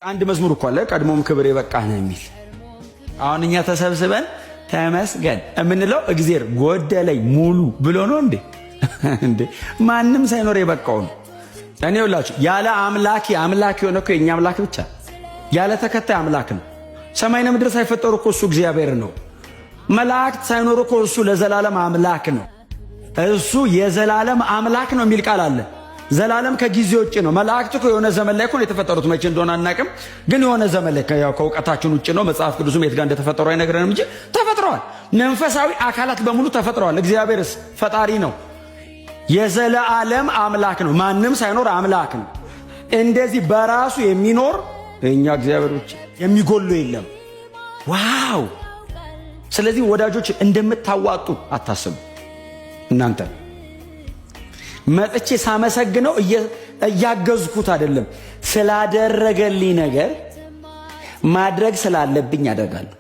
አንድ መዝሙር እኮ አለ ቀድሞም ክብር የበቃህ ነው የሚል። አሁን እኛ ተሰብስበን ተመስገን የምንለው እግዚአብሔር ጎደለኝ ሙሉ ብሎ ነው እንዴ? እንዴ ማንም ሳይኖር የበቃው ነው። እኔ ሁላችሁ ያለ አምላክ የሆነ እኮ የኛ አምላክ ብቻ ያለ ተከታይ አምላክ ነው። ሰማይና ምድር ሳይፈጠሩ እኮ እሱ እግዚአብሔር ነው። መላእክት ሳይኖሩ እኮ እሱ ለዘላለም አምላክ ነው። እሱ የዘላለም አምላክ ነው የሚል ቃል አለ። ዘላለም ከጊዜ ውጭ ነው። መላእክት እኮ የሆነ ዘመን ላይ እኮ ነው የተፈጠሩት። መቼ እንደሆነ አናውቅም፣ ግን የሆነ ዘመን ላይ ከእውቀታችን ውጭ ነው። መጽሐፍ ቅዱስም የት ጋር እንደተፈጠሩ አይነግረንም እንጂ ተፈጥረዋል። መንፈሳዊ አካላት በሙሉ ተፈጥረዋል። እግዚአብሔርስ ፈጣሪ ነው፣ የዘላለም አምላክ ነው። ማንም ሳይኖር አምላክ ነው። እንደዚህ በራሱ የሚኖር እኛ እግዚአብሔር ብቻ የሚጎሉ የለም። ዋው! ስለዚህ ወዳጆች እንደምታዋጡ አታስቡ። እናንተ መጥቼ ሳመሰግነው እያገዝኩት አይደለም፣ ስላደረገልኝ ነገር ማድረግ ስላለብኝ ያደርጋለሁ።